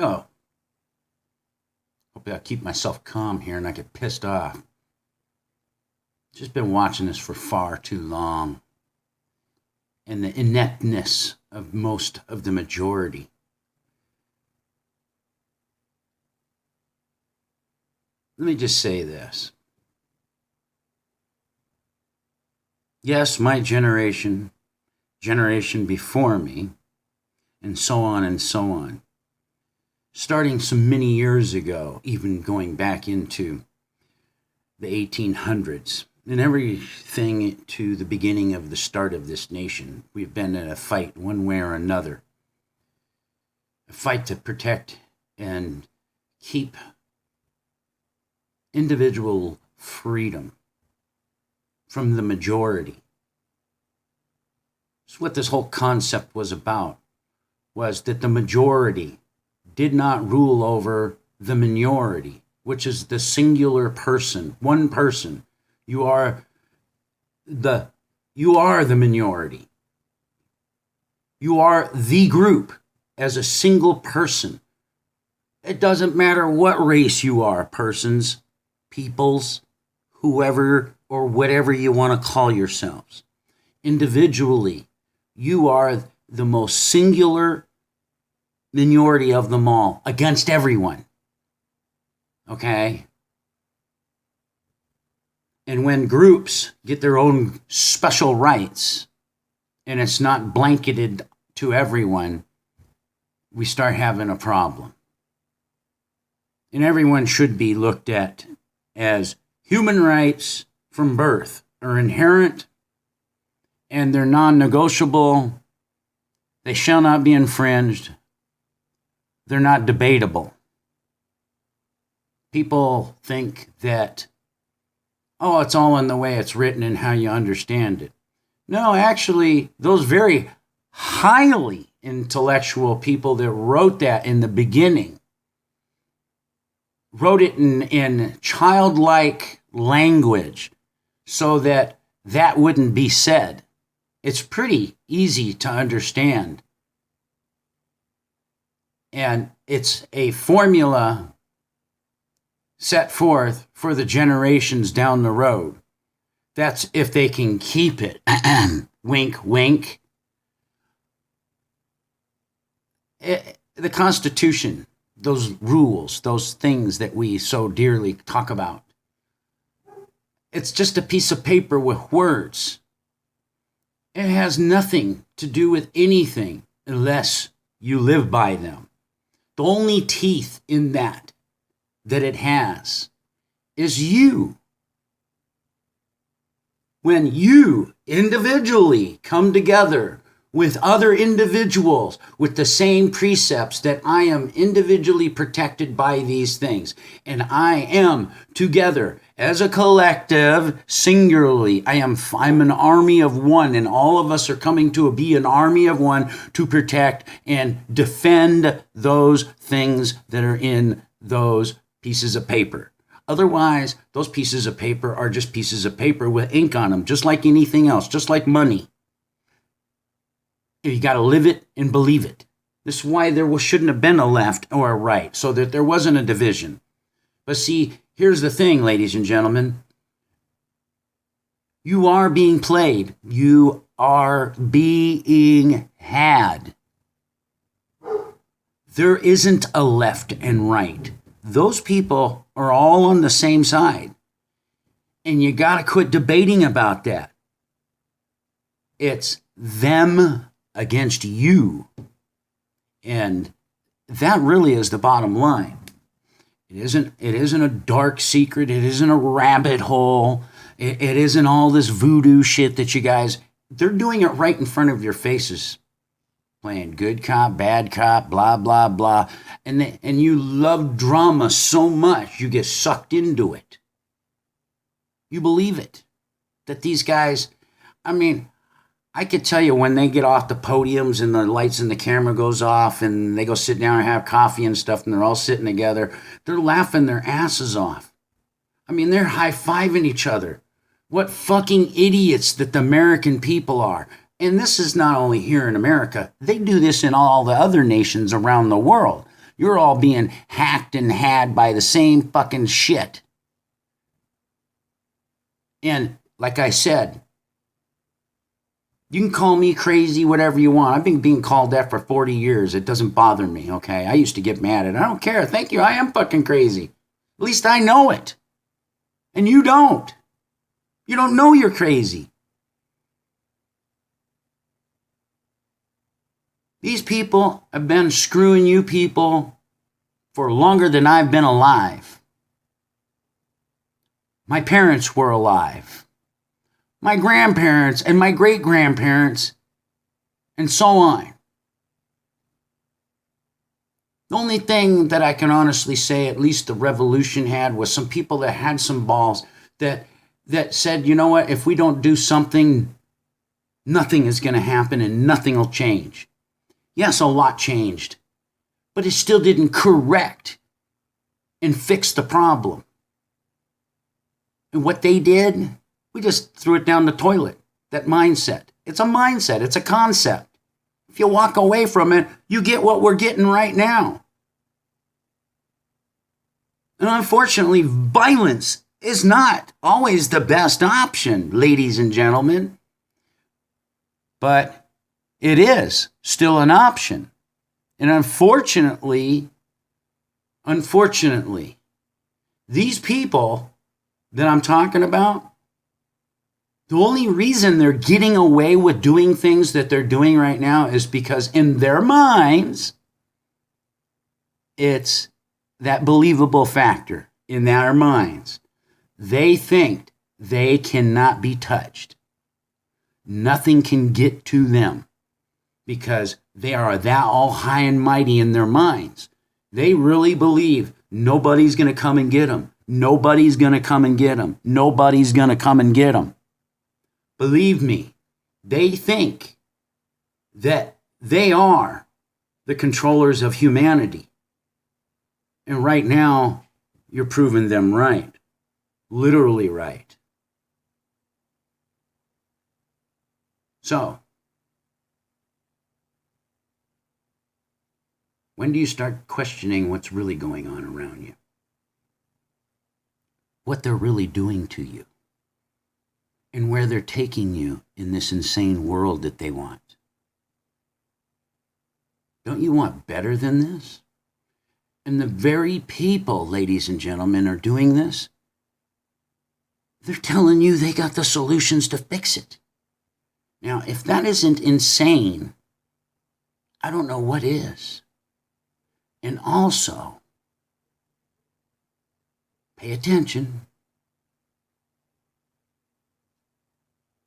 Oh, hopefully I keep myself calm here and I get pissed off. Just been watching this for far too long. And the ineptness of most of the majority. Let me just say this. Yes, my generation before me, and so on and so on. Starting some many years ago, even going back into the 1800s, and everything to the beginning of the start of this nation, we've been in a fight one way or another. A fight to protect and keep individual freedom from the majority. So what this whole concept was about was that the majority did not rule over the minority, which is the singular person, one person. You are the minority. You are the group as a single person. It doesn't matter what race you are, persons, peoples, whoever or whatever you want to call yourselves. Individually, you are the most singular minority of them all against everyone. Okay? And when groups get their own special rights and it's not blanketed to everyone, we start having a problem. And everyone should be looked at as human rights from birth are inherent and they're non-negotiable. They shall not be infringed. They're not debatable. People think that, oh, it's all in the way it's written and how you understand it. No, actually, those very highly intellectual people that wrote that in the beginning wrote it in childlike language so that that wouldn't be said. It's pretty easy to understand. And it's a formula set forth for the generations down the road. That's if they can keep it. Wink, wink. The Constitution, those rules, those things that we so dearly talk about, it's just a piece of paper with words. It has nothing to do with anything unless you live by them. The only teeth in that it has is you. When you individually come together with other individuals with the same precepts that I am individually protected by these things, and I am together as a collective, singularly, I'm an army of one, and all of us are coming to be an army of one to protect and defend those things that are in those pieces of paper. Otherwise, those pieces of paper are just pieces of paper with ink on them, just like anything else, just like money. You got to live it and believe it. This is why there shouldn't have been a left or a right, so that there wasn't a division. But see, here's the thing, ladies and gentlemen. You are being played. You are being had. There isn't a left and right. Those people are all on the same side. And you got to quit debating about that. It's them against you. And that really is the bottom line. It isn't a dark secret. It isn't a rabbit hole. It isn't all this voodoo shit that you guys, they're doing it right in front of your faces. Playing good cop, bad cop, blah, blah, blah. And you love drama so much, you get sucked into it. You believe it. That these guys, I could tell you when they get off the podiums and the lights and the camera goes off and they go sit down and have coffee and stuff and they're all sitting together, they're laughing their asses off. They're high-fiving each other. What fucking idiots that the American people are. And this is not only here in America. They do this in all the other nations around the world. You're all being hacked and had by the same fucking shit. And like I said, you can call me crazy, whatever you want. I've been being called that for 40 years. It doesn't bother me, okay? I used to get mad at it. I don't care. Thank you. I am fucking crazy. At least I know it. And you don't. You don't know you're crazy. These people have been screwing you people for longer than I've been alive. My parents were alive. My grandparents and my great-grandparents, and so on. The only thing that I can honestly say, at least the revolution had, was some people that had some balls that said, you know what, if we don't do something, nothing is going to happen and nothing will change. Yes, a lot changed, but it still didn't correct and fix the problem. And what they did, we just threw it down the toilet, that mindset. It's a mindset. It's a concept. If you walk away from it, you get what we're getting right now. And unfortunately, violence is not always the best option, ladies and gentlemen. But it is still an option. And unfortunately, these people that I'm talking about, the only reason they're getting away with doing things that they're doing right now is because in their minds, it's that believable factor in their minds. They think they cannot be touched. Nothing can get to them because they are that all high and mighty in their minds. They really believe nobody's going to come and get them. Nobody's going to come and get them. Nobody's going to come and get them. Believe me, they think that they are the controllers of humanity. And right now, you're proving them right. Literally right. So, when do you start questioning what's really going on around you? What they're really doing to you? And where they're taking you in this insane world that they want? Don't you want better than this? And the very people, ladies and gentlemen, are doing this. They're telling you they got the solutions to fix it. Now, if that isn't insane, I don't know what is. And also, pay attention.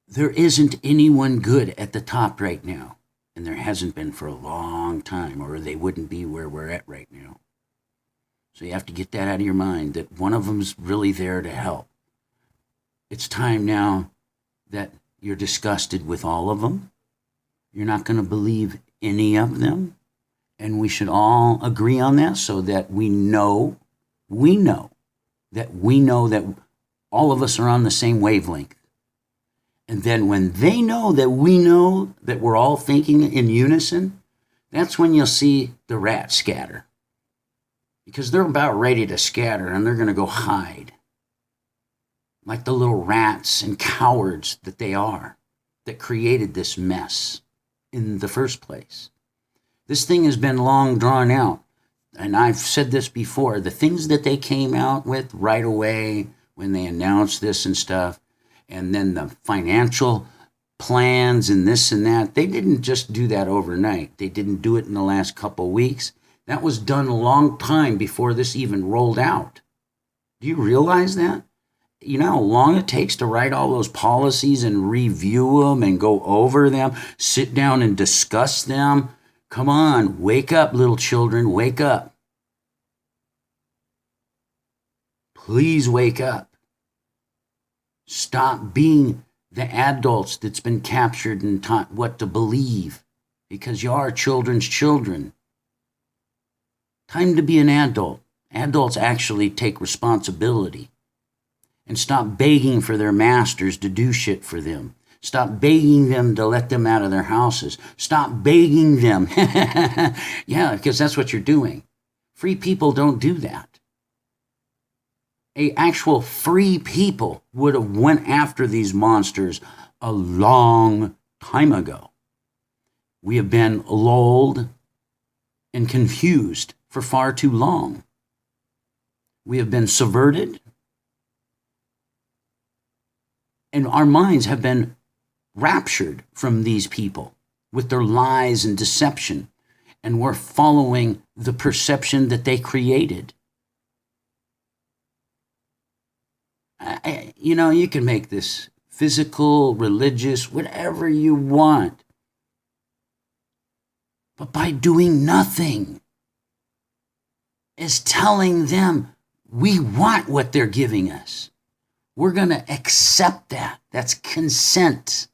There isn't anyone good at the top right now. And there hasn't been for a long time, or they wouldn't be where we're at right now. So you have to get that out of your mind, that one of them's really there to help. It's time now that you're disgusted with all of them. You're not going to believe any of them. And we should all agree on that so that we know that all of us are on the same wavelength. And then when they know that we know that we're all thinking in unison, that's when you'll see the rats scatter. Because they're about ready to scatter and they're going to go hide. Like the little rats and cowards that they are, that created this mess in the first place. This thing has been long drawn out. And I've said this before, the things that they came out with right away when they announced this and stuff, and then the financial plans and this and that, they didn't just do that overnight. They didn't do it in the last couple of weeks. That was done a long time before this even rolled out. Do you realize that? You know how long it takes to write all those policies and review them and go over them, sit down and discuss them? Come on, wake up, little children, wake up. Please wake up. Stop being the adults that's been captured and taught what to believe, because you are children's children. Time to be an adult. Adults actually take responsibility. And stop begging for their masters to do shit for them. Stop begging them to let them out of their houses. Stop begging them. Yeah, because that's what you're doing. Free people don't do that. Actual free people would have went after these monsters a long time ago. We have been lulled and confused for far too long. We have been subverted, and our minds have been raptured from these people with their lies and deception, and we're following the perception that they created. You can make this physical, religious, whatever you want, but by doing nothing is telling them we want what they're giving us. We're going to accept that. That's consent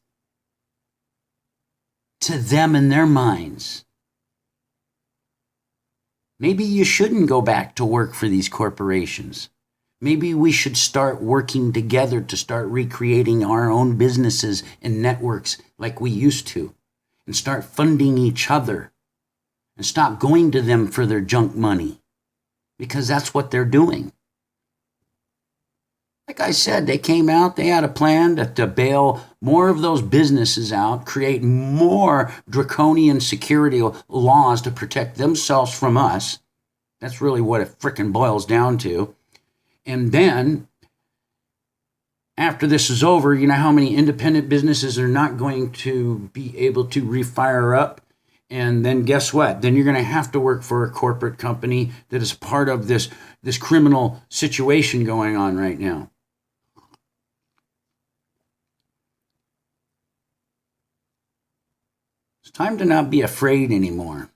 to them in their minds. Maybe you shouldn't go back to work for these corporations. Maybe we should start working together to start recreating our own businesses and networks like we used to, and start funding each other and stop going to them for their junk money, because that's what they're doing. Like I said, they came out, they had a plan to bail more of those businesses out, create more draconian security laws to protect themselves from us. That's really what it frickin' boils down to. And then, after this is over, you know how many independent businesses are not going to be able to refire up? And then guess what? Then you're going to have to work for a corporate company that is part of this criminal situation going on right now. It's time to not be afraid anymore.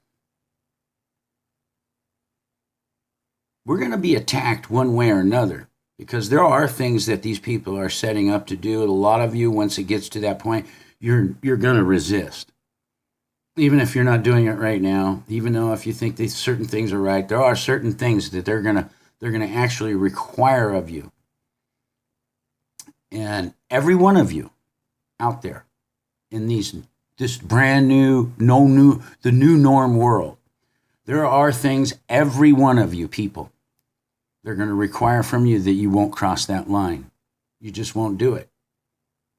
We're going to be attacked one way or another, because there are things that these people are setting up to do. And a lot of you, once it gets to that point, you're going to resist. Even if you're not doing it right now, even though if you think these certain things are right, there are certain things that they're going to actually require of you. And every one of you out there in this brand new, the new norm world, there are things, every one of you people, they're going to require from you that you won't cross that line. You just won't do it.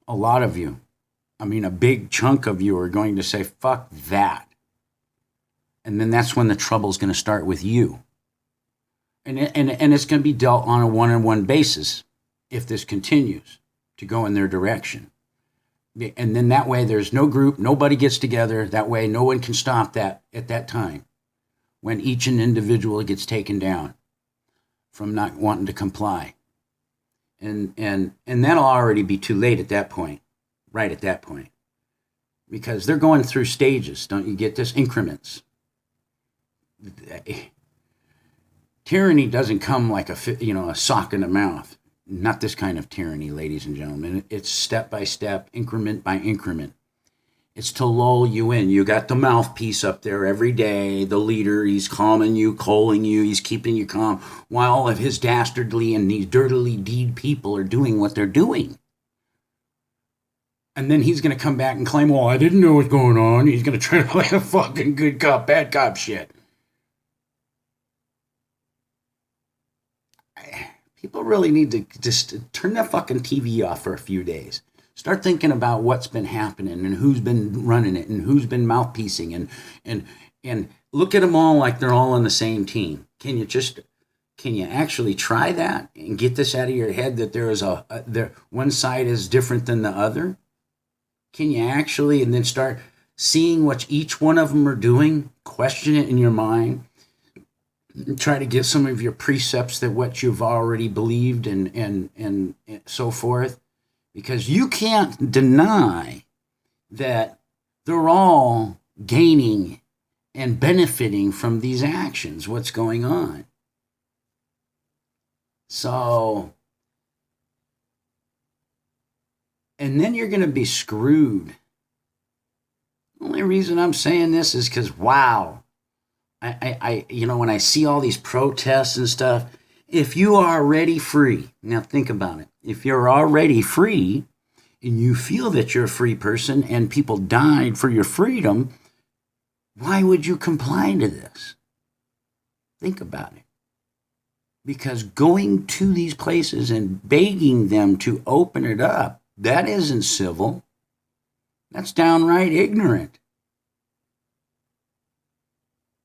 A lot of you, a big chunk of you are going to say, fuck that. And then that's when the trouble's going to start with you. And it's going to be dealt on a one-on-one basis if this continues to go in their direction. And then that way there's no group, nobody gets together. That way no one can stop that at that time, when each individual gets taken down from not wanting to comply. And that'll already be too late at that point, right at that point. Because they're going through stages, don't you get this? Increments. Tyranny doesn't come like a sock in the mouth. Not this kind of tyranny, ladies and gentlemen. It's step by step, increment by increment. It's to lull you in. You got the mouthpiece up there every day, the leader. He's calming you, calling you. He's keeping you calm while all of his dastardly and these dirtily deed people are doing what they're doing. And then he's going to come back and claim, well, I didn't know what's going on. He's going to try to play a fucking good cop, bad cop shit. People really need to just turn that fucking TV off for a few days. Start thinking about what's been happening and who's been running it and who's been mouthpiecing and look at them all like they're all on the same team. Can you actually try that and get this out of your head that there is one side is different than the other? Can you actually, and then start seeing what each one of them are doing, question it in your mind, try to get some of your precepts that what you've already believed and so forth. Because you can't deny that they're all gaining and benefiting from these actions, what's going on. So, and then you're going to be screwed. The only reason I'm saying this is because, wow, I when I see all these protests and stuff, if you are already free, now think about it. If you're already free and you feel that you're a free person and people died for your freedom, why would you comply to this? Think about it. Because going to these places and begging them to open it up, that isn't civil. That's downright ignorant.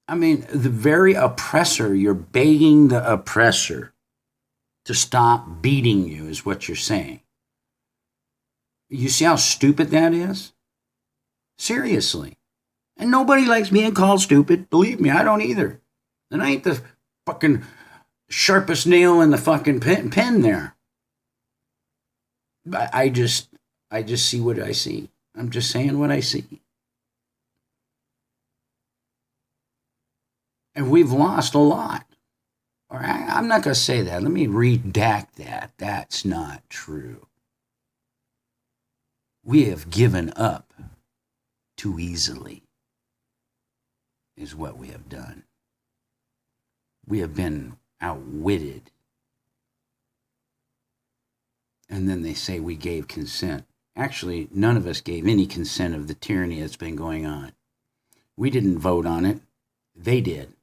I mean, the very oppressor, you're begging the oppressor to stop beating you, is what you're saying. You see how stupid that is? Seriously. And nobody likes being called stupid. Believe me, I don't either. And I ain't the fucking sharpest nail in the fucking pen there. I just see what I see. I'm just saying what I see. And we've lost a lot. Or I'm not going to say that. Let me redact that. That's not true. We have given up too easily, is what we have done. We have been outwitted. And then they say we gave consent. Actually, none of us gave any consent of the tyranny that's been going on. We didn't vote on it. They did.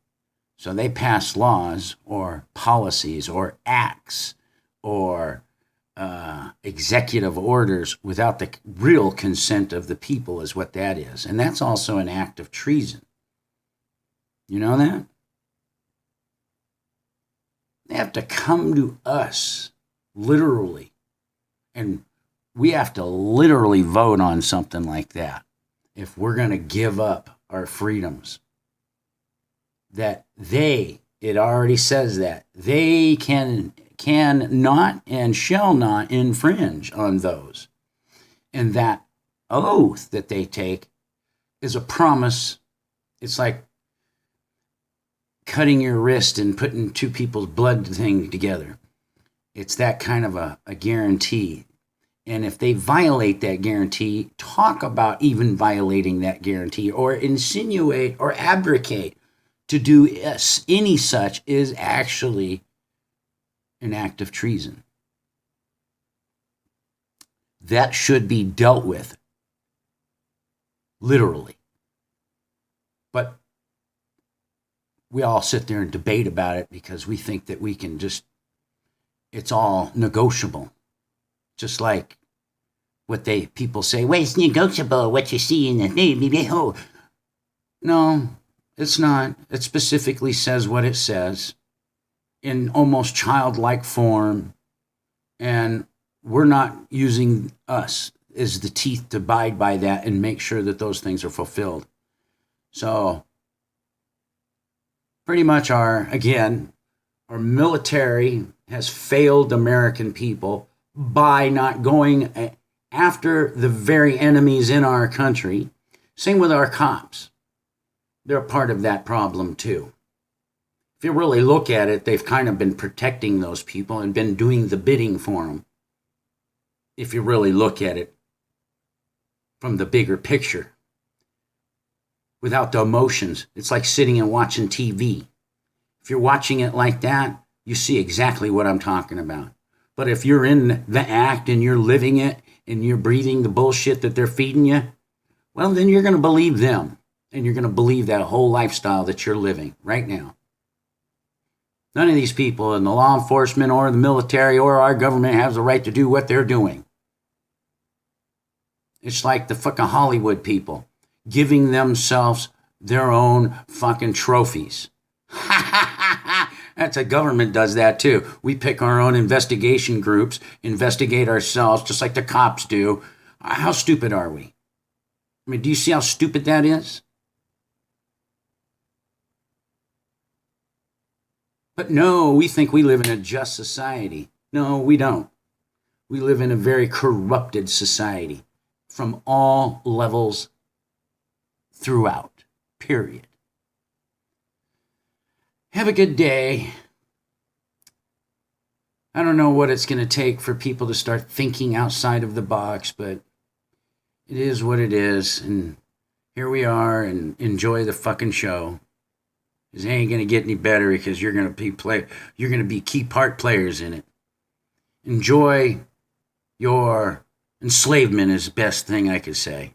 So they passed laws or policies or acts or executive orders without the real consent of the people, is what that is. And that's also an act of treason. You know that? They have to come to us, literally. And we have to literally vote on something like that if we're going to give up our freedoms. That it already says that, they can not and shall not infringe on those. And that oath that they take is a promise. It's like cutting your wrist and putting two people's blood thing together. It's that kind of a guarantee. And if they violate that guarantee, talk about even violating that guarantee or insinuate or abrogate to do any such is actually an act of treason. That should be dealt with, literally. But we all sit there and debate about it because we think that we can just, it's all negotiable. Just like what people say, well, it's negotiable what you see in the name. No, it's not. It specifically says what it says in almost childlike form. And we're not using us as the teeth to abide by that and make sure that those things are fulfilled. So pretty much our military has failed American people by not going after the very enemies in our country. Same with our cops. They're part of that problem too. If you really look at it, they've kind of been protecting those people and been doing the bidding for them. If you really look at it from the bigger picture. Without the emotions, it's like sitting and watching TV. If you're watching it like that, you see exactly what I'm talking about. But if you're in the act and you're living it and you're breathing the bullshit that they're feeding you, well, then you're going to believe them. And you're going to believe that whole lifestyle that you're living right now. None of these people in the law enforcement or the military or our government has the right to do what they're doing. It's like the fucking Hollywood people giving themselves their own fucking trophies. That's a government does that too. We pick our own investigation groups, investigate ourselves just like the cops do. How stupid are we? I mean, do you see how stupid that is? But no, we think we live in a just society. No, we don't. We live in a very corrupted society from all levels throughout, period. Have a good day. I don't know what it's going to take for people to start thinking outside of the box, but it is what it is. And here we are, and enjoy the fucking show. It ain't going to get any better because you're going to be key part players in it. Enjoy your enslavement is the best thing I could say.